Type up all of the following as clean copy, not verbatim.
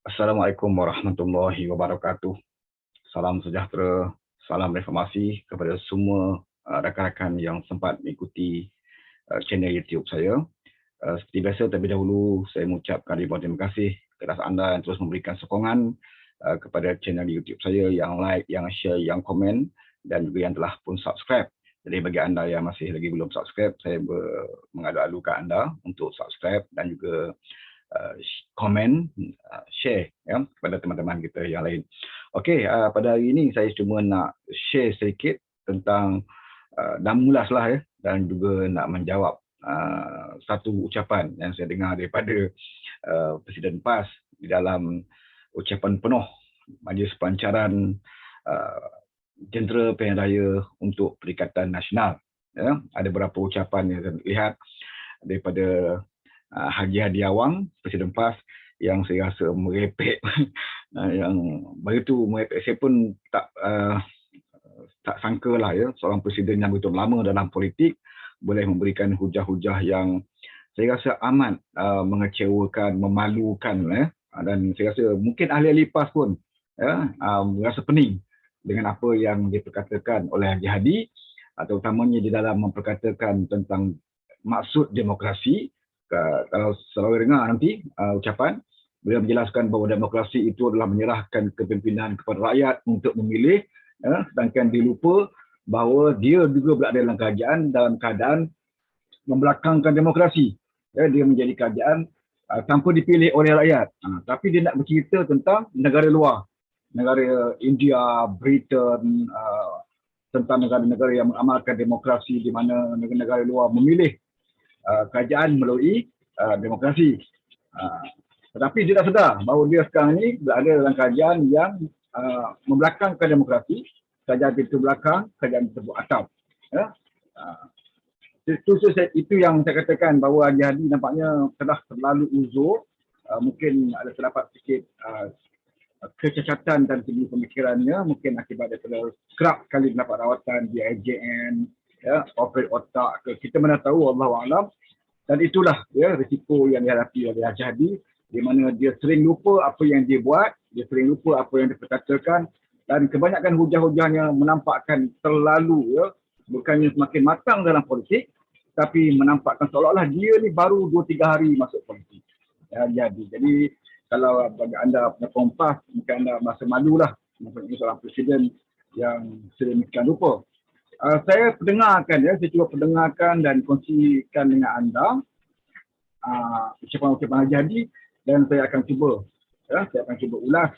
Assalamualaikum warahmatullahi wabarakatuh. Salam sejahtera, salam reformasi kepada semua rakan-rakan yang sempat mengikuti channel YouTube saya. Seperti biasa, terlebih dahulu saya mengucapkan ribuan terima kasih kepada anda yang terus memberikan sokongan kepada channel YouTube saya, yang like, yang share, yang komen, dan juga yang telah pun subscribe. Jadi bagi anda yang masih lagi belum subscribe, saya mengalu-alukan anda untuk subscribe dan juga komen, share ya, kepada teman-teman kita yang lain. Okey, pada hari ini saya cuma nak share sedikit tentang dan mulaslah ya, dan juga nak menjawab satu ucapan yang saya dengar daripada Presiden PAS di dalam ucapan penuh Majlis Pelancaran Jentera Pilihan Raya untuk Perikatan Nasional. Ya, ada beberapa ucapan yang saya lihat daripada Haji Hadi Awang, Presiden PAS, yang saya rasa merepek. Yang begitu merepek, saya pun tak sangka lah ya, seorang presiden yang begitu lama dalam politik boleh memberikan hujah-hujah yang saya rasa amat mengecewakan, memalukan ya. Dan saya rasa mungkin ahli-ahli PAS pun ya, merasa pening dengan apa yang diperkatakan oleh Haji Hadi, terutamanya di dalam memperkatakan tentang maksud demokrasi. Kalau selalu dengar nanti ucapan, beliau menjelaskan bahawa demokrasi itu adalah menyerahkan kepimpinan kepada rakyat untuk memilih, ya, sedangkan dia lupa bahawa dia juga berada dalam keadaan membelakangkan demokrasi. Ya, dia menjadi kerajaan tanpa dipilih oleh rakyat. Tapi dia nak bercerita tentang negara luar, negara India, Britain, tentang negara-negara yang mengamalkan demokrasi, di mana negara-negara luar memilih kerajaan melalui demokrasi. Tetapi dia tak sedar bahawa dia sekarang ini berada dalam kerajaan yang membelakangkan demokrasi. Kerajaan itu belakang, kerajaan tersebut atap. Ya? Itu yang saya katakan bahawa Haji Hadi nampaknya telah terlalu uzur. Mungkin ada terdapat sedikit kecacatan dan segi pemikirannya, mungkin akibat daripada kerap kali mendapat rawatan di IJN, ya, operate otak ke, kita mana tahu, Allahualam. Dan itulah ya risiko yang dihadapi oleh Haji Hadi, di mana dia sering lupa apa yang dia buat, dia sering lupa apa yang dia perkatakan, dan kebanyakan hujah-hujahnya menampakkan terlalu ya, bukannya semakin matang dalam politik, tapi menampakkan seolah-olah dia ni baru 2-3 hari masuk politik. Ya, jadi kalau bagi anda penyokong PAS, mungkin anda merasa malulah mempunyai seorang presiden yang sedemikian rupa. Saya pendengarkan ya, saya cuba pendengarkan dan kongsikan dengan anda ucapan-ucapan Haji Hadi, dan saya akan cuba ulas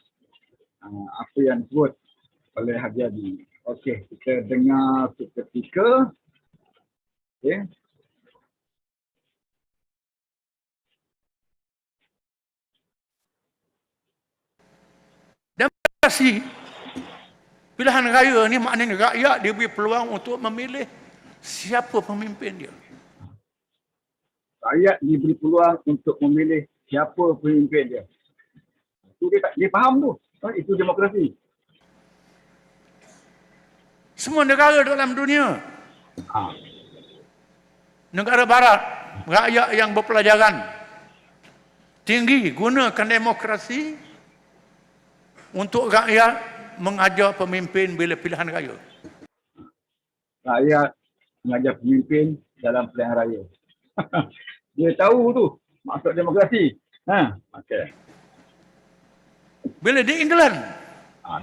apa yang disebut oleh Haji Hadi. Okey, kita dengar seketika. Okey. Demokrasi pilihan raya ni maknanya rakyat diberi peluang untuk memilih siapa pemimpin dia. Rakyat diberi peluang untuk memilih siapa pemimpin dia. Itu dia faham tu. Itu demokrasi. Semua negara dalam dunia, negara barat, rakyat yang berpelajaran tinggi gunakan demokrasi untuk rakyat mengajar pemimpin bila pilihan raya. Rakyat mengajar pemimpin dalam pilihan raya. Dia tahu tu maksud demokrasi. Okey. Bila di England,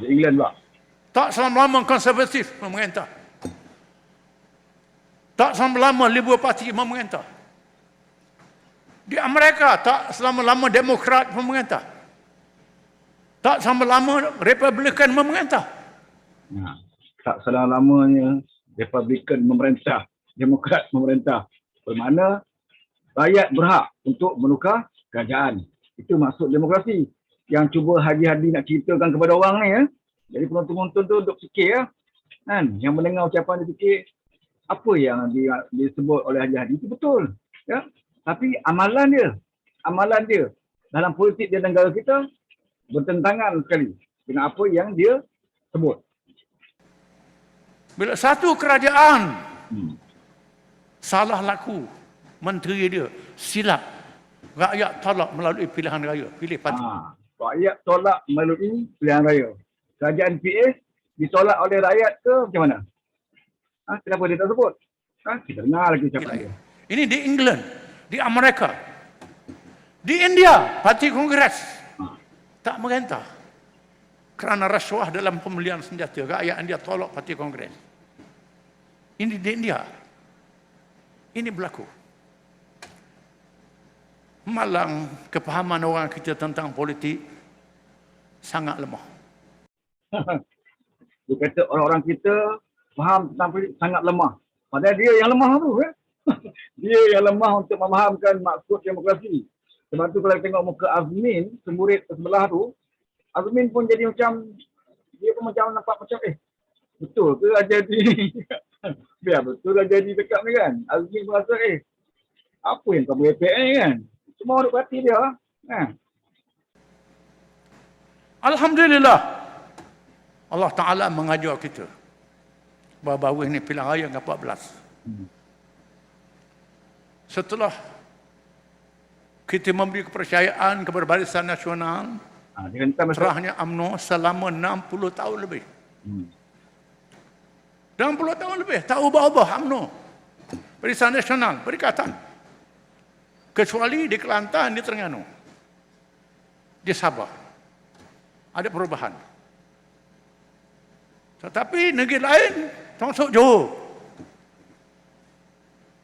Di England pula. tak selama-lama konservatif memerintah. Tak selama-lama Liberal Party memerintah. Di Amerika, tak selama-lama Demokrat memerintah. Tak selama-lama Republican memerintah. Tak selama-lamanya Republican memerintah, Demokrat memerintah. Bermakna rakyat berhak untuk menukar kerajaan. Itu maksud demokrasi. Yang cuba Haji Hadi nak ceritakan kepada orang ni ya. Jadi penonton-penonton tu duduk fikir ya. Kan? Yang mendengar ucapan dia fikir, apa yang disebut oleh Haji Hadi itu betul. Ya. Tapi amalan dia dalam politik di negara kita bertentangan sekali dengan apa yang dia sebut. Bila satu kerajaan salah laku, menteri dia silap, rakyat tolak melalui pilihan raya, pilih parti. Rakyat tolak melalui pilihan raya. Kerajaan PAS ditolak oleh rakyat ke macam mana? Kenapa dia tak sebut? Kita dengar lagi ucapan dia. Ini di England, di Amerika, di India, Parti Kongres tak merintah kerana rasuah dalam pembelian senjata. Rakyat India tolak Parti Kongres. Ini di India. Ini berlaku. Malang kepahaman orang kita tentang politik sangat lemah. Dia kata orang-orang kita faham tentang politik sangat lemah. Padahal dia yang lemah tu. Dia yang lemah untuk memahamkan maksud demokrasi. Sebab tu kalau tengok muka Azmin, semurid sebelah tu, Azmin pun jadi macam, dia pun macam nampak macam, betul ke ajar ni? Biar betul ajar ni dekat ni kan? Azmin pun rasa, apa yang kau merepek ni kan? Semua duk parti dia. Alhamdulillah, Allah Ta'ala mengajar kita. Baru-baru ini pilihan raya ke-14. Setelah kita memberi kepercayaan kepada Barisan Nasional, serahnya UMNO selama 60 tahun lebih. 60 tahun lebih, tak ubah-ubah UMNO. Barisan Nasional, Perikatan. Kecuali di Kelantan, di Terengganu. Di Sabah. Ada perubahan. Tetapi negeri lain, termasuk Johor,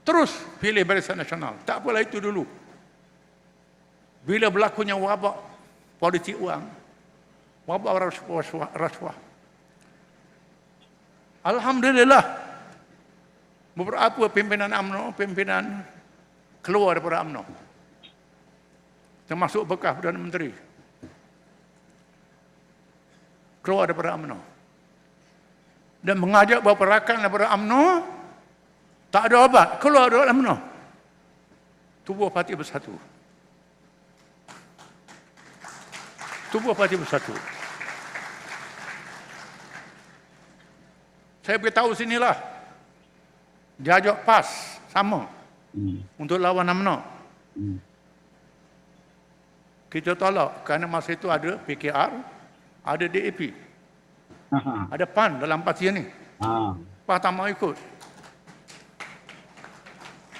terus pilih Barisan Nasional. Tak apalah itu dulu. Bila berlakunya wabak politik wang, wabak rasuah. Alhamdulillah, beberapa pimpinan UMNO, pimpinan keluar daripada UMNO. Termasuk bekas Perdana Menteri. Keluar daripada UMNO. Dan mengajak beberapa rakan daripada UMNO, tak ada obat, keluar dari UMNO. Tubuh parti bersatu. Tubuh parti bersatu. Saya beritahu sinilah. Diajak PAS, sama. Untuk lawan UMNO. Kita tolak kerana masa itu ada PKR, ada DAP. Ada PAN dalam parti ini. PAS tak mau ikut.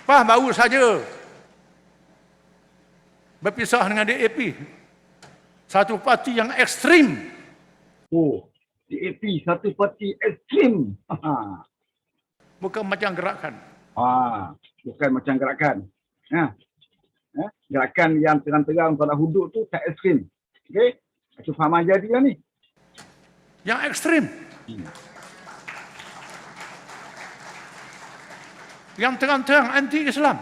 PAS baru saja berpisah dengan DAP. Satu parti yang ekstrim. DAP satu parti ekstrim. Bukan macam gerakan. Bukan macam gerakan. Gerakan yang terang-terang pada hudud tu tak ekstrim. Okey? Itu faham aja dia ni. Yang ekstrim. Yang terang-terang anti-Islam.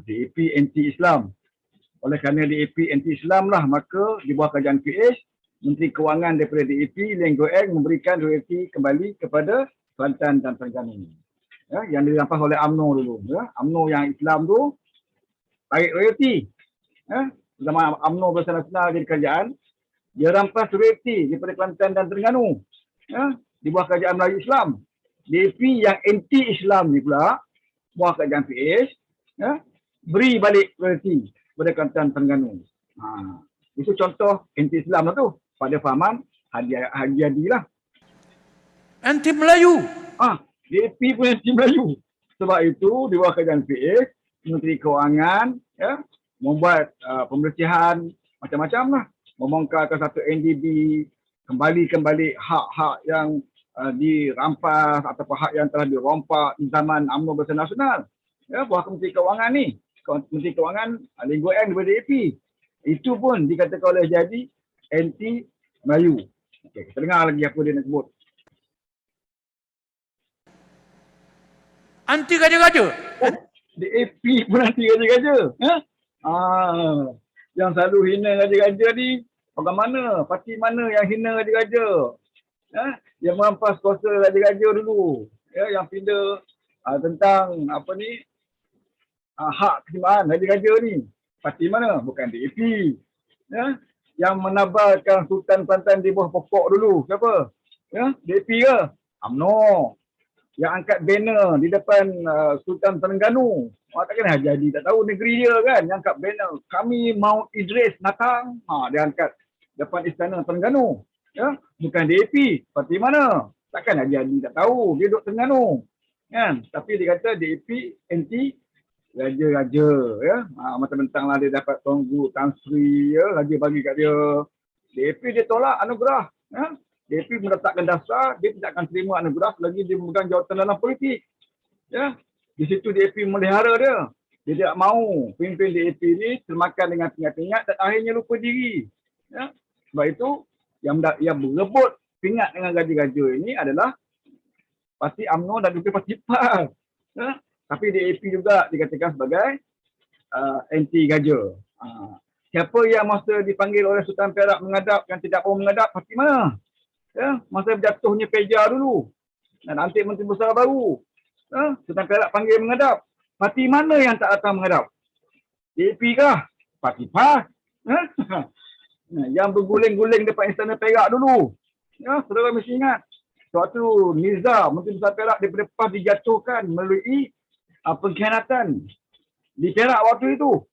DAP anti-Islam. Oleh kerana DAP anti-Islam lah, maka di bawah kerajaan PAS, Menteri Kewangan daripada DAP, Ling Goeng memberikan royalti kembali kepada Kelantan dan Terengganu. Yang dirampas oleh UMNO dulu. UMNO yang Islam tu, tarik royalti. Zaman UMNO Barisan Nasional jadi kerajaan, dia rampas royalti daripada Kelantan dan Terengganu. Di bawah kerajaan Melayu Islam. DAP yang anti-Islam ni pula, bawah kerajaan PAS, beri balik royalti kepada Kelantan dan Terengganu. Itu contoh anti-Islam lah tu. Pada fahaman Haji Adi lah. Anti-Melayu. DAP pun anti-Melayu. Sebab itu di bawah kerajaan PAS, Menteri Kewangan membuat pembersihan macam-macam lah. Membongkarkan satu NDB, kembali hak-hak yang dirampas ataupun hak yang telah dirompak di zaman UMNO Barisan Nasional. Bawah Menteri Kewangan ni. Menteri Kewangan Ling Goeng daripada DAP. Itu pun dikatakan oleh jadi anti-Melayu. Okey, kita dengar lagi apa dia nak sebut. Anti gaja-gaja. DAP pun anti gaja-gaja. Yang selalu hina gaja-gaja ni, orang mana? Parti mana yang hina gaja-gaja? Yang merampas kuasa gaja-gaja dulu. Yang pindah tentang apa ni? Hak keseimbangan gaja-gaja ni. Parti mana? Bukan DAP. Yang menabarkan Sultan Kelantan di bawah pokok dulu. Siapa? DAP ke? UMNO. Yang angkat banner di depan Sultan Terengganu. Takkan Haji Adi tak tahu negeri dia kan. Yang angkat banner. Kami mau Idris datang. Dia angkat depan Istana Terengganu. Ya, bukan DAP. Parti mana? Takkan Haji Hadi tak tahu. Dia duduk Terengganu. Kan? Tapi dia kata DAP anti raja-raja. Ya. Mentang-mentanglah dia dapat Tuan Guru Tan Sri. Ya. Raja bagi kat dia. DAP dia tolak anugerah. Ya. DAP meletakkan dasar, dia tidak akan terima anugerah selagi dia memegang jawatan dalam politik. Ya. Di situ DAP melihara dia. Dia tidak mahu pimpin DAP ni termakan dengan pingat-pingat dan akhirnya lupa diri. Ya. Sebab itu, yang berebut pingat dengan raja-raja ini adalah Parti UMNO dan juga Parti PAS. Ya. Tapi DAP juga dikatakan sebagai anti raja. Siapa yang masa dipanggil oleh Sultan Perak menghadap yang tidak mahu menghadap, parti mana? Ya. Masa berjatuhnya Peja dulu. Dan nanti Menteri Besar baru. Ya. Sultan Perak panggil menghadap. Parti mana yang tak datang menghadap? DAP kah? Parti PAS? Ya. Yang berguling-guling depan Istana Perak dulu. Ya, saudara mesti ingat. Waktu Mirza, Menteri Besar Perak daripada PAS dijatuhkan melalui pengkhianatan di Perak waktu itu.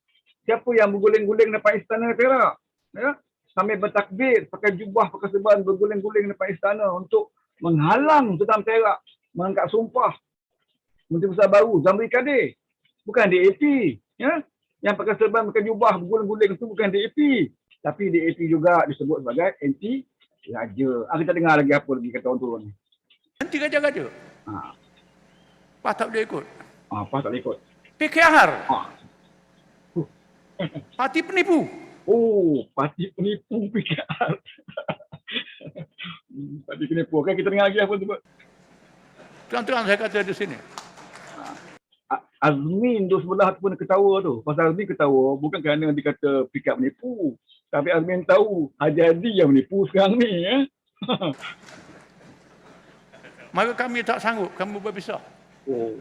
Siapa yang berguling-guling depan Istana Perak? Ya, sambil bertakbir, pakai jubah, pakai serban, berguling-guling depan istana untuk menghalang Sultan Perak mengangkat sumpah Menteri Besar baru, Zamri Kadir. Bukan DAP. Ya? Yang pakai serban, pakai jubah, berguling-guling itu bukan DAP. Tapi DAP juga disebut sebagai anti raja. Kita dengar lagi apa lagi kata orang turun ni. Anti raja-raja. PAS tak boleh ikut. PAS tak boleh ikut. PKR. Parti penipu. Oh, parti penipu PKR. Parti penipu. Okey, kita dengar lagi apa sebut. Terang-terang saya kata di sini. Azmin tu sebelah tu pun ketawa tu. Pasal Azmin ketawa bukan kerana dia kata PKR menipu. Tapi Azmin tahu Haji Hadi yang menipu sekarang ni. Ya? Maka kami tak sanggup. Kami berpisah. Oh.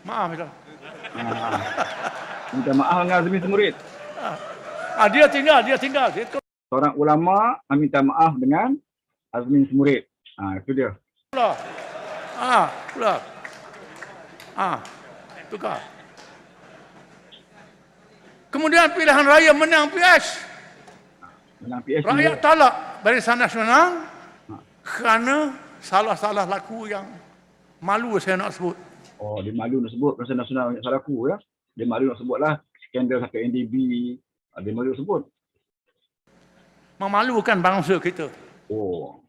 Maaf. Minta maaf dengan Azmin Semurid. Dia tinggal. Seorang ulama minta maaf dengan Azmin Semurid. Itu dia. Pula. Tukar. Kemudian pilihan raya menang PS. Menang PS. Rakyat talak Barisan Nasional kerana salah-salah laku yang malu saya nak sebut. Oh, dia malu nak sebut Barisan Nasional banyak salah laku ya. Dia malu nak sebutlah skandal satu NDB. Dia malu nak sebut. Memalukan bangsa kita. Oh.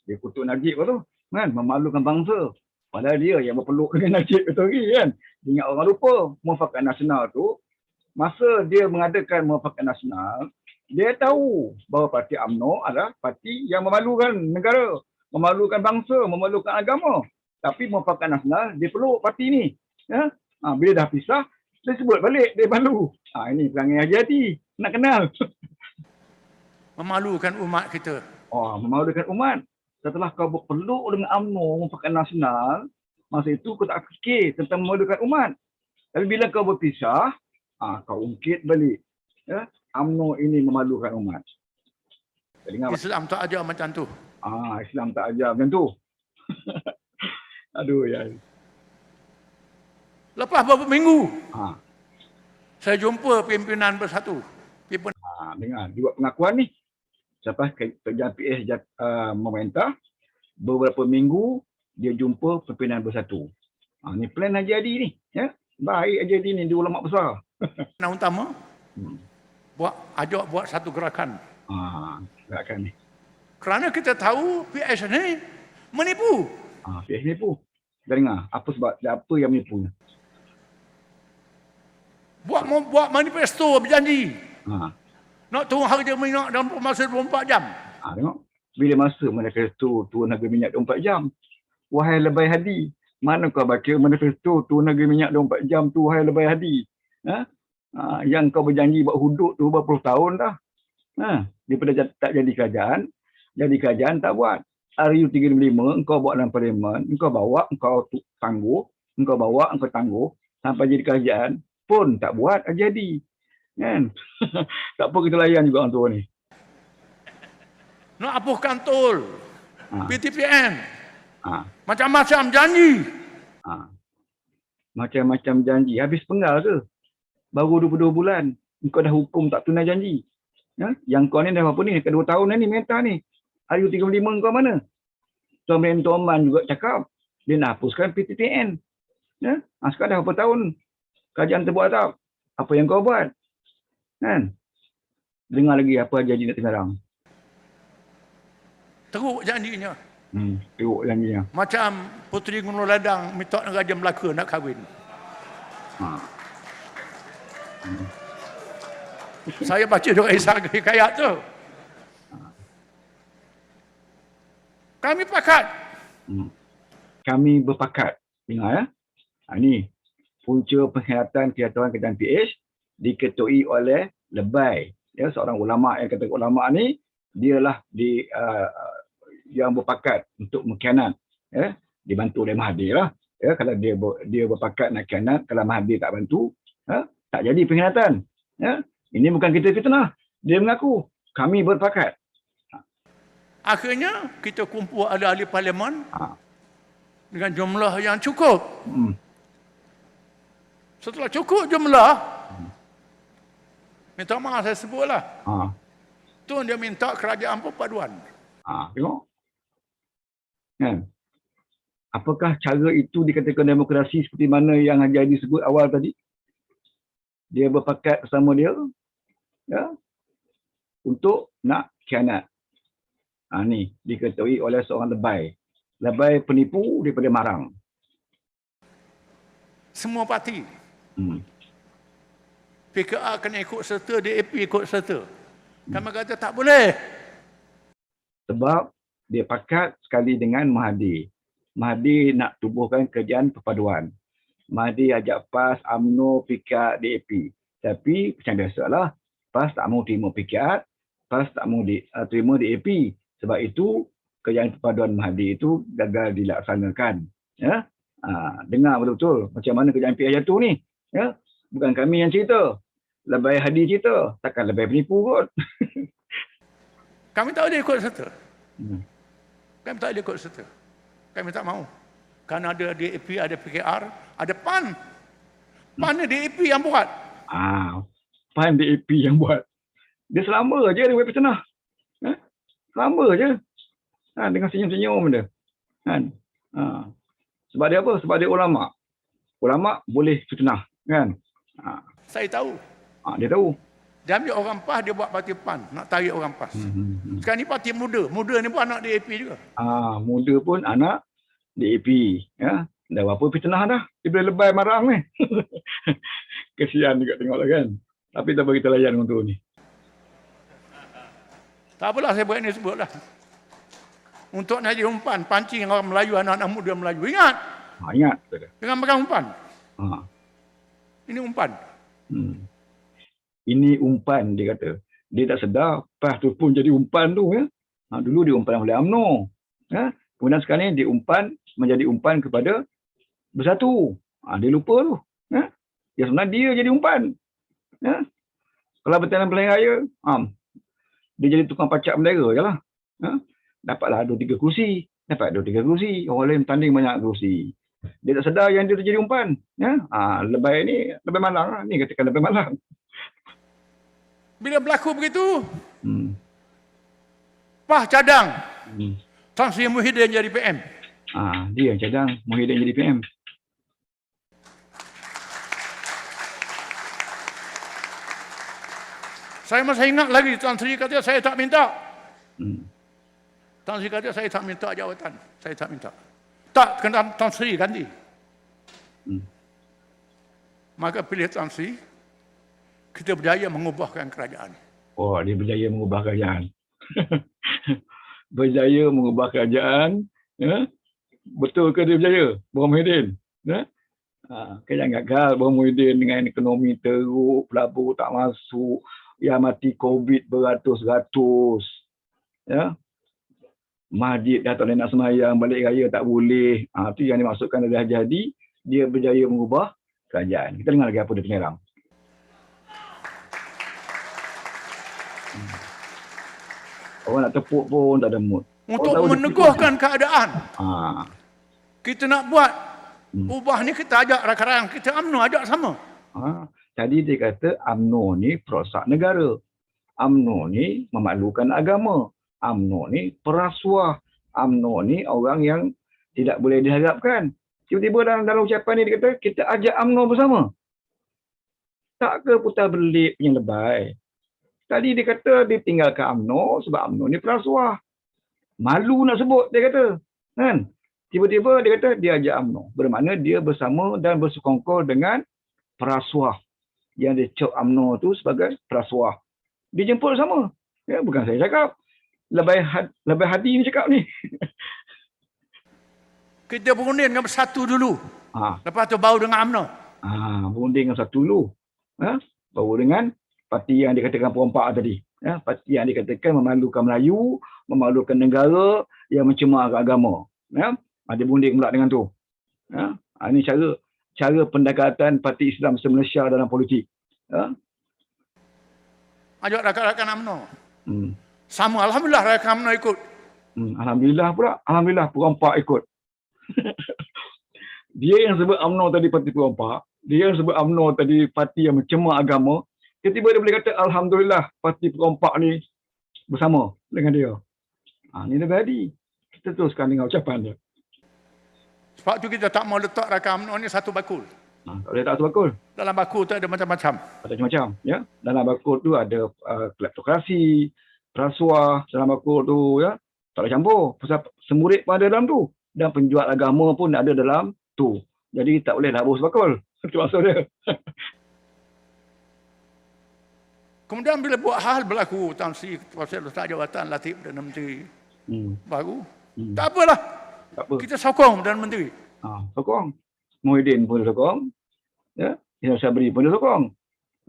Dia kutuk Najib tu. Kan? Memalukan bangsa. Padahal dia yang berpeluk dengan Najib itu lagi kan. Dia ingat orang lupa. Muafakat Nasional tu, masa dia mengadakan Muafakat Nasional, dia tahu bahawa Parti UMNO adalah parti yang memalukan negara, memalukan bangsa, memalukan agama. Tapi Muafakat Nasional, dia peluk parti ni. Ya? Bila dah pisah, dia sebut balik, dia malu. Ini perangai Haji Hadi. Nak kenal. Memalukan umat kita. Memalukan umat. Setelah kau berpeluk dengan UMNO, Muafakat Nasional, masa itu kau tak fikir tentang memalukan umat. Tapi bila kau berpisah, kau ungkit balik. Ya? UMNO ini memalukan umat. Islam tak ajar macam tu. Islam tak ajar macam tu. Aduh ya. Lepas beberapa minggu, saya jumpa pimpinan bersatu. Dengar, dia buat pengakuan ni. Selepas kerjaan PS memerintah, beberapa minggu dia jumpa pimpinan bersatu. Ni plan Haji Hadi ni. Ya? Baik Haji Hadi ni, dia ulama besar. Yang utama, buat satu gerakan. Gerakan ni. Kerana kita tahu PS ni menipu. PS menipu. Dah dengar, apa sebab, apa yang menipunya? Buat manifesto berjanji. Nak turun harga minyak dalam masa 24 jam. Tengok. Bila masa manifesto turun harga minyak 24 jam. Wahai Lebay Hadi. Mana kau baca manifesto turun harga minyak 24 jam tu, wahai Lebay Hadi. Yang kau berjanji buat hudud tu berapa puluh tahun dah. Daripada tak jadi kerajaan tak buat. RU355 engkau buat dalam parlimen, engkau bawa, engkau tangguh, sampai jadi kerajaan pun tak buat jadi. Kan? Tak apa kita layan juga orang tua ni. Nak hapuskan tol. PTPN. Macam-macam janji. Macam-macam janji. Habis penggal ke? Baru 22 bulan. Engkau dah hukum tak tunai janji. Ya? Yang kau ni dah berapa ni? Kedua tahun ni minta ni. RU35 kau mana? Tuan Menteri Oman juga cakap dia nak hapuskan PTTN. Ya? Sekarang dah berapa tahun kajian terbuat tak? Apa yang kau buat? Kan? Dengar lagi apa janji nak Semarang. Teruk janjinya. Teruk janjinya. Macam Puteri Gunung Ladang minta Raja Melaka nak kahwin. Saya baca doa Isa Hikayat tu. Kami pakat. Kami berpakat. Dengar ya. Ini punca pengkhianatan Kesatuan Kerajaan PH diketuai oleh Lebay. Ya, seorang ulama yang kata ulama ni dialah yang berpakat untuk mengkhianat. Ya, dibantu oleh Mahathir lah. Ya, kalau dia berpakat nak khianat, kalau Mahathir tak bantu, tak jadi pengkhianatan. Ya, ini bukan kita fitnah. Dia mengaku kami berpakat. Akhirnya kita kumpul ahli-ahli parlimen dengan jumlah yang cukup. Setelah cukup jumlah, minta maaf saya sebutlah. Tu dia minta kerajaan perpaduan. Tengok. Kan? Apakah cara itu dikatakan demokrasi seperti mana yang Haji Hadi sebut awal tadi? Dia berpakat bersama dia, ya, untuk nak khianat. Ni diketahui oleh seorang Lebay. Lebay penipu daripada Marang. Semua parti. PKR kena ikut serta, DAP ikut serta. Kami kata tak boleh. Sebab dia pakat sekali dengan Mahathir. Mahathir nak tubuhkan kerajaan perpaduan. Mahathir ajak PAS, UMNO, PKR, DAP. Tapi macam biasalah, PAS tak mahu terima PKR, PAS tak mahu terima DAP. Sebab itu, kerajaan perpaduan Mahathir itu gagal dilaksanakan. Ya? Dengar betul-betul macam mana kerajaan PH jatuh ni. Ya? Bukan kami yang cerita. Lebay Hadi cerita. Takkan Lebay penipu kot. Kami tak boleh ikut serta. Kami tak boleh ikut serta. Kami tak mahu. Kerana ada DAP, ada PKR, ada PAN. PAN ni DAP yang buat. PAN DAP yang buat. Dia selama je dia buat fitnah. Selama je. Dengan senyum-senyum dia. Kan? Sebab dia apa? Sebab dia ulama. Ulama boleh fitnah. Kan? Saya tahu. Dia tahu. Dia ambil orang PAS, dia buat parti PAN. Nak tarik orang PAS. Sekarang ni parti muda. Muda ni pun anak DAP juga. Muda pun anak DAP. Ya? Dah berapa fitnah dah. Dia boleh lebay marang ni. Kesian juga tengoklah kan. Tapi tak bagi kita layan untuk ni. Tak apalah saya buat ni sebutlah. Untuk nak jadi umpan, pancing orang Melayu, anak-anak muda Melayu. Ingat? Ingat. Jangan pegang umpan. Ini umpan. Ini umpan, dia kata. Dia tak sedar, PAS tu pun jadi umpan tu. Ya? Dulu dia umpan oleh UMNO. Ya? Kemudian sekarang ni dia umpan, menjadi umpan kepada Bersatu. Dia lupa tu. Ya? Yang sebenarnya dia jadi umpan. Ya? Kalau Bertanian Pilihan Raya, dia jadi tukang pacak bendera je lah. Dapatlah 2-3 kursi. Dapat 2-3 kursi. Orang lain tanding banyak kursi. Dia tak sedar yang dia jadi umpan. Ya? Lebay ni, lebay malang. Ni katakan lebay malang. Bila berlaku begitu, PAS cadang. Tan Sri Muhyiddin jadi PM. Dia yang cadang, Muhyiddin jadi PM. Saya masih ingat lagi Tan Sri kata saya tak minta. Tan Sri kata saya tak minta jawatan. Saya tak minta. Tak, kena Tan Sri ganti. Maka pilih Tan Sri, kita berjaya mengubahkan kerajaan. Dia berjaya mengubah kerajaan. Berjaya mengubah kerajaan. Ya? Betul ke dia berjaya? Bawang Muhyiddin. Ya? Kerajaan gagal. Bawang Muhyiddin dengan ekonomi teruk, pelabur tak masuk, yang mati COVID beratus-ratus. Ya? Mahathir dah tak boleh nak semayang, balik raya tak boleh. Itu yang dimaksudkan oleh Haji Hadi. Dia berjaya mengubah kerajaan. Kita dengar lagi apa dia penyerang. Orang nak tepuk pun tak ada mood. Untuk meneguhkan keadaan. Kita nak buat ubah ni, kita ajak rakan-rakan kita UMNO ajak sama. Tadi dia kata UMNO ni perosak negara. UMNO ni memaklukan agama. UMNO ni perasuah. UMNO ni orang yang tidak boleh diharapkan. Tiba-tiba dalam ucapan ni dia kata, kita ajak UMNO bersama. Tak ke putar belik punya lebay. Tadi dia kata dia tinggalkan UMNO sebab UMNO ni perasuah. Malu nak sebut, dia kata. Kan? Tiba-tiba dia kata dia ajak UMNO. Bermakna dia bersama dan bersekongkol dengan perasuah. Yang dia cop UMNO tu sebagai perasuah. Dia jemput sama. Ya, bukan saya cakap. Lebih hadi ni cakap ni. Kita berunding dengan bersatu dulu. Ha. Lepas tu baru dengan UMNO. Berunding dengan satu dulu. Baru dengan parti yang dikatakan perompak tadi. Parti yang dikatakan memalukan Melayu, memalukan negara, yang mencemarkan agama. Ada berunding pula dengan tu. Ini cara pendekatan Parti Islam se-Malaysia dalam politik. Ajak rakan-rakan UMNO. Sama, Alhamdulillah rakan UMNO ikut. Alhamdulillah pula. Alhamdulillah perompak ikut. Dia yang sebut UMNO tadi parti perompak. Dia yang sebut UMNO tadi parti yang mencemar agama. Tiba-tiba dia boleh kata, Alhamdulillah parti perompak ni bersama dengan dia. Ini dah jadi. Kita teruskan dengan ucapan dia. Sebab tu kita tak mau letak rakan UMNO ni satu bakul. Tak boleh tak satu bakul. Dalam bakul tu ada macam-macam. Ada macam-macam. Ya? Dalam bakul tu ada kleptokrasi, perasuah. Dalam bakul tu ya, tak boleh campur. Pasal semurid pun ada dalam tu. Dan penjual agama pun ada dalam tu. Jadi tak boleh labur sebakul. Itu maksud dia. Kemudian bila buat hal berlaku tansi pasal letak jawatan Latif Perdana Menteri baru, tak apalah. Tak apa. Kita sokong Perdana Menteri. Sokong. Muhyiddin pun dia sokong. Ya, Ismail Sabri pun dia sokong.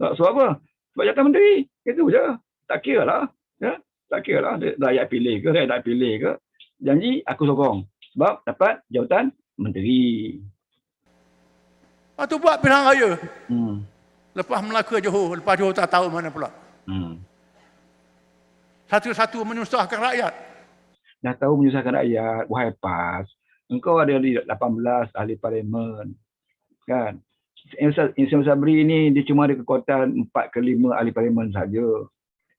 Sebab apa? Sebab jatah menteri. Itu je. Tak kira lah. Ya? Tak kira lah. Rakyat pilih ke, rakyat tak pilih ke. Janji aku sokong. Sebab dapat jawatan menteri. Lepas tu buat pilihan raya. Lepas Melaka Johor, lepas Johor tak tahu mana pula. Satu-satu menyusahkan rakyat. Dah tahu menyusahkan rakyat, wahai PAS. Engkau ada 18 ahli parlimen. Kan? Ismail Sabri ni dia cuma ada kekuatan 4 ke 5 ahli parlimen saja.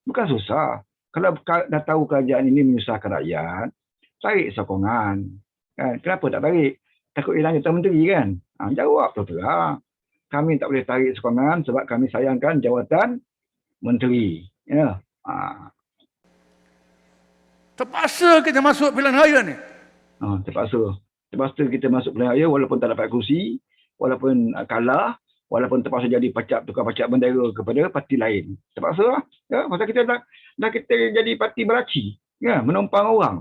Bukan susah. Kalau dah tahu kerajaan ini menyusahkan rakyat, tarik sokongan. Kan? Kenapa tak tarik? Takut hilang jawatan menteri kan? Jawab terang. Kami tak boleh tarik sokongan sebab kami sayangkan jawatan menteri. Ya. Terpaksa kita masuk pilihan raya ni. Terpaksa kita masuk pilihan raya walaupun tak dapat kursi, walaupun kalah, walaupun terpaksa jadi tukar pacak bendera kepada parti lain. Terpaksa lah. Ya, pasal kita dah kita jadi parti beraci, ya, menumpang orang.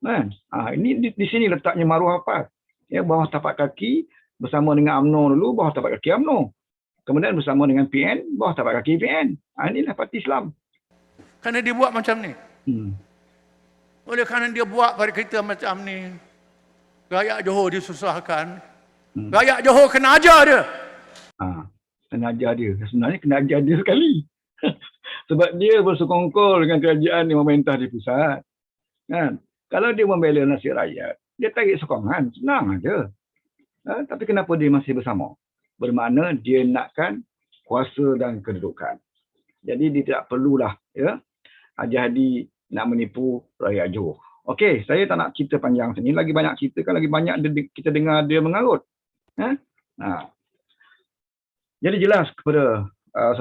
Kan? Ini di sini letaknya maruah PAS. Ya, bawah tapak kaki bersama dengan UMNO dulu, bawah tapak kaki UMNO. Kemudian bersama dengan PN, bawah tapak kaki PN. Inilah parti Islam. Kerana dia buat macam ni. Oleh kerana dia buat pada kita macam ni, rakyat Johor disusahkan. Rakyat Johor kena ajar dia. Kena ajar dia. Sebenarnya kena ajar dia sekali. Sebab dia bersekongkol dengan kerajaan yang memerintah di pusat. Kan? Kalau dia membela nasib rakyat, dia tarik sokongan. Senang aja. Tapi kenapa dia masih bersama? Bermakna dia nakkan kuasa dan kedudukan. Jadi dia tidak perlulah ya, Haji Hadi nak menipu rakyat Johor. Okey, saya tak nak cerita panjang sini. Lagi banyak cerita kan, lagi banyak kita dengar dia mengarut. Jadi jelas kepada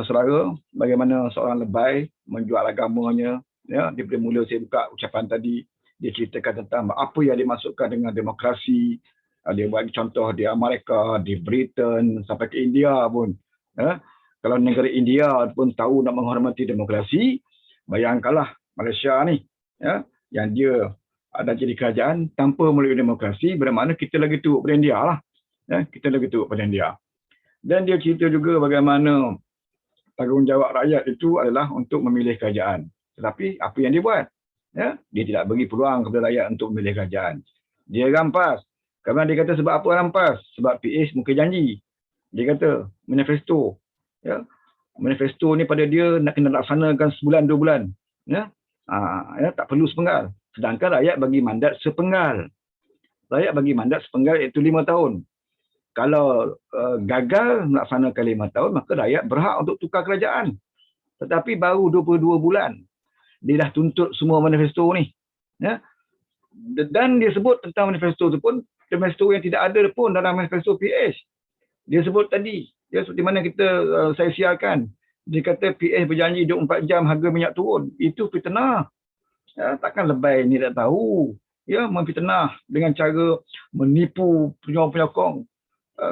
saudara bagaimana seorang lebay menjual agamanya. Ya, daripada mula saya buka ucapan tadi, dia ceritakan tentang apa yang dimasukkan dengan demokrasi. Dia bagi contoh di Amerika, di Britain, sampai ke India pun. Ya. Kalau negara India pun tahu nak menghormati demokrasi, bayangkanlah Malaysia ni, ya, yang dia ada jadi kerajaan tanpa melalui demokrasi, bermakna kita lagi teruk pada India lah. Ya, kita lagi teruk pada India. Dan dia cerita juga bagaimana tanggungjawab rakyat itu adalah untuk memilih kerajaan. Tetapi apa yang dia buat? Ya, dia tidak bagi peluang kepada rakyat untuk memilih kerajaan. Dia rampas. Kerana dia kata sebab apa rampas? Sebab PH muka janji. Dia kata manifesto. Ya, manifesto ni pada dia nak kena laksanakan sebulan 2 bulan. Ya, tak perlu sepenggal. Sedangkan rakyat bagi mandat sepenggal. Rakyat bagi mandat sepenggal iaitu 5 tahun. Kalau gagal melaksanakan 5 tahun, maka rakyat berhak untuk tukar kerajaan. Tetapi baru 22 bulan dia dah tuntut semua manifesto ni. Ya. Dan dia sebut tentang manifesto tu pun, manifesto yang tidak ada pun dalam manifesto PH. Dia sebut tadi, ya, seperti mana kita saya siarkan, dia kata PH berjanji 24 jam harga minyak turun. Itu fitnah. Ya, takkan lebay ni tak tahu. Ya, memfitnah dengan cara menipu penyokong.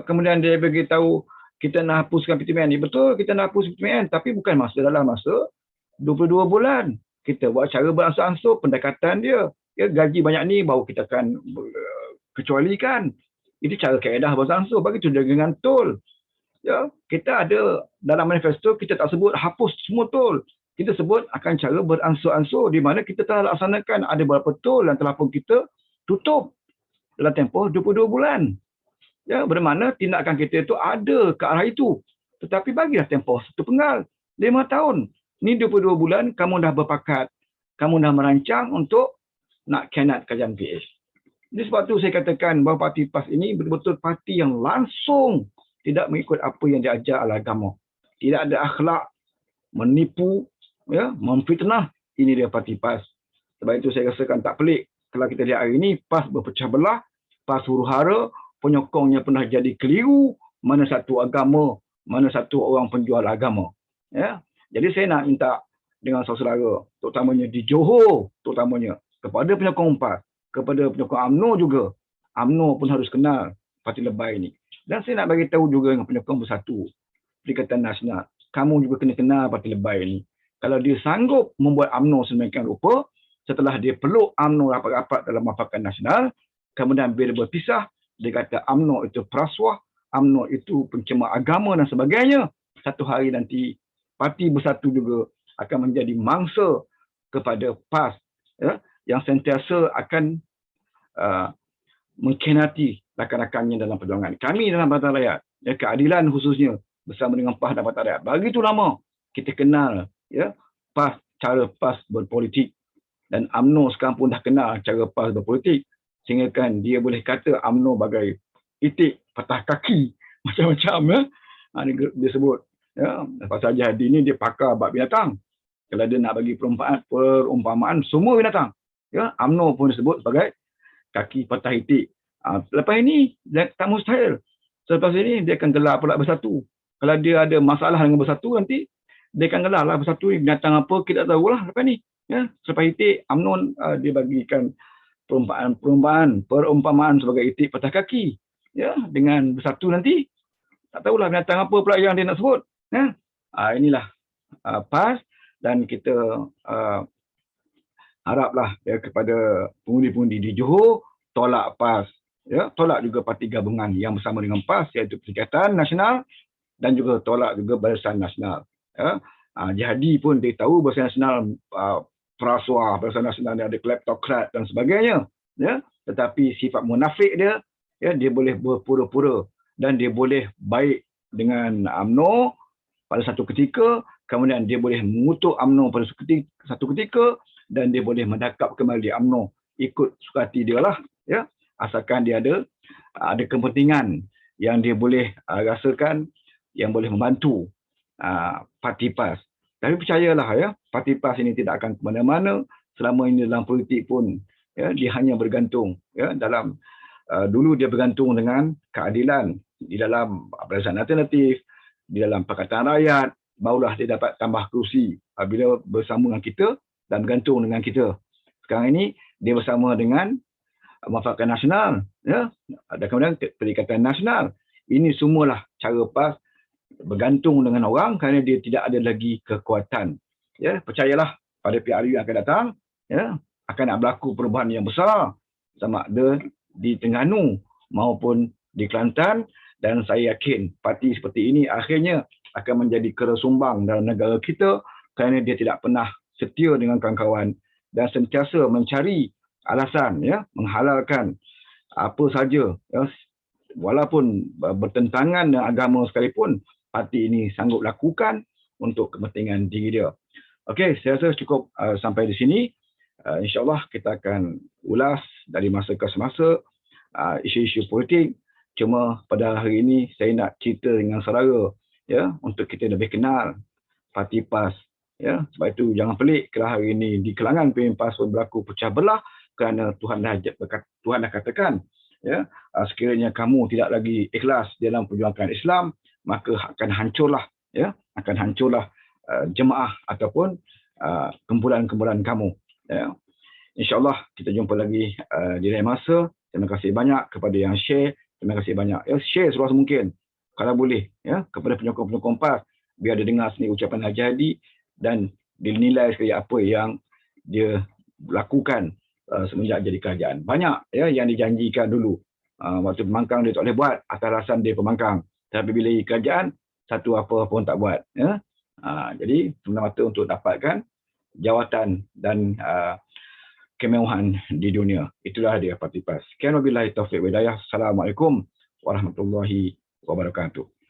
Kemudian dia beritahu kita nak hapuskan PTMN. Betul, kita nak hapus PTMN, tapi bukan dalam masa 22 bulan. Kita buat cara beransur-ansur pendekatan dia. Ya, gaji banyak ni baru kita akan kecualikan. Itu cara kaedah beransur. Begitu dengan tol. Ya, kita ada dalam manifesto, kita tak sebut hapus semua tol. Kita sebut akan cara beransur-ansur di mana kita telah laksanakan ada beberapa tol yang telah pun kita tutup dalam tempoh 22 bulan. Ya, bermakna tindakan kita itu ada ke arah itu. Tetapi bagilah tempoh 1/5 tahun. Ni 22 bulan kamu dah berpakat, kamu dah merancang untuk nak khianat kajian PH. Jadi sebab tu saya katakan bahawa parti PAS ini betul-betul parti yang langsung tidak mengikut apa yang diajar oleh agama. Tidak ada akhlak, menipu, ya, memfitnah. Ini dia parti PAS. Sebab itu saya rasakan tak pelik kalau kita lihat hari ini PAS berpecah belah, PAS huru-hara, penyokongnya pernah jadi keliru, mana satu agama, mana satu orang penjual agama. Ya. Jadi saya nak minta dengan saudara, terutamanya di Johor, terutamanya kepada penyokong PAS, kepada penyokong UMNO juga. UMNO pun harus kenal parti lebay ini. Dan saya nak bagi tahu juga dengan penyokong Bersatu, Perikatan Nasional, kamu juga kena kenal parti lebay ini. Kalau dia sanggup membuat UMNO sedemikian rupa, setelah dia peluk UMNO rapat-rapat dalam Pakatan Nasional, kemudian bila berpisah, dia kata UMNO itu perasuah, UMNO itu pencemar agama dan sebagainya. Satu hari nanti, Parti Bersatu juga akan menjadi mangsa kepada PAS, ya, yang sentiasa akan mengkhianati rakan-rakannya dalam perjuangan. Kami dalam Pakatan Rakyat, ya, keadilan khususnya bersama dengan PAS dan Pakatan Rakyat, begitu lama kita kenal, ya, PAS, cara PAS berpolitik, dan UMNO sekarang pun dah kenal cara PAS berpolitik, sehingga kan dia boleh kata UMNO bagai itik patah kaki macam-macam, ya. Dia sebut, ya, Pasal Haji Hadi ni dia pakar bab binatang. Kalau dia nak bagi perumpamaan semua binatang, ya, UMNO pun disebut sebagai kaki patah itik. Lepas ini dia tak mustahil. Selepas ini dia akan gelar pula Bersatu. Kalau dia ada masalah dengan Bersatu, nanti dia akan gelar lah Bersatu ni binatang apa kita tak tahulah lepas ni. Ya, selepas itik UMNO dia bagikan perumpamaan sebagai itik patah kaki. Ya, dengan Bersatu nanti tak tahulah binatang apa pula yang dia nak sebut. Ya. Inilah PAS, dan kita haraplah, ya, kepada pengundi-pengundi di Johor tolak PAS, ya, tolak juga parti gabungan yang bersama dengan PAS, iaitu Perikatan Nasional, dan juga tolak juga Barisan Nasional. Ya. Jadi pun dia tahu Barisan Nasional perasuah, Barisan Nasional dia ada kleptokrat dan sebagainya, ya, tetapi sifat munafik dia, ya, dia boleh berpura-pura dan dia boleh baik dengan UMNO pada satu ketika, kemudian dia boleh mengutuk UMNO pada satu ketika, dan dia boleh mendakap kembali UMNO ikut suka hati dia lah, ya, asalkan dia ada kepentingan yang dia boleh rasakan, yang boleh membantu parti PAS. Tapi percayalah, ya, parti PAS ini tidak akan ke mana-mana selama ini dalam politik pun, ya, dia hanya bergantung, ya, dalam dulu dia bergantung dengan keadilan di dalam Barisan Alternatif, di dalam Pakatan Rakyat, barulah dia dapat tambah kerusi bila bersama dengan kita dan bergantung dengan kita. Sekarang ini dia bersama dengan Pakatan Nasional, ya, ada kemudian Perikatan Nasional. Ini semualah cara PAS bergantung dengan orang kerana dia tidak ada lagi kekuatan. Ya, percayalah pada PRU yang akan datang, ya, akan nak berlaku perubahan yang besar sama ada di Terengganu maupun di Kelantan, dan saya yakin parti seperti ini akhirnya akan menjadi kerasumbang dalam negara kita kerana dia tidak pernah setia dengan kawan-kawan dan sentiasa mencari alasan, ya, menghalalkan apa saja, ya, walaupun bertentangan dengan agama sekalipun, parti ini sanggup lakukan untuk kepentingan diri dia. Okey, saya rasa cukup sampai di sini. InsyaAllah kita akan ulas dari masa ke semasa isu-isu politik. Cuma pada hari ini saya nak cerita dengan saudara, ya, untuk kita lebih kenal parti PAS Ya, sebab itu jangan pelik kalau hari ini di kalangan PMPAS pun berlaku pecah belah kerana Tuhan dah katakan, ya, sekiranya kamu tidak lagi ikhlas dalam perjuangan Islam, maka akan hancurlah, ya, jemaah ataupun kumpulan-kumpulan kamu. Ya. InsyaAllah kita jumpa lagi di lain masa. Terima kasih banyak kepada yang share. Terima kasih banyak. Ya, share seluas mungkin kalau boleh, ya, kepada penyokong-penyokong PAS biar dia dengar sendiri ucapan Haji Hadi dan dinilai sekali apa yang dia lakukan semenjak jadi kerajaan. Banyak, ya, yang dijanjikan dulu. Waktu pembangkang dia tak boleh buat atas alasan dia pembangkang. Tapi bila kerajaan, satu apa pun tak buat. Ya. Jadi semata-mata untuk dapatkan jawatan dan kemewahan di dunia. Itulah dia Parti PAS. Sekian wabillahi taufiq wa hidayah. Assalamualaikum warahmatullahi wabarakatuh.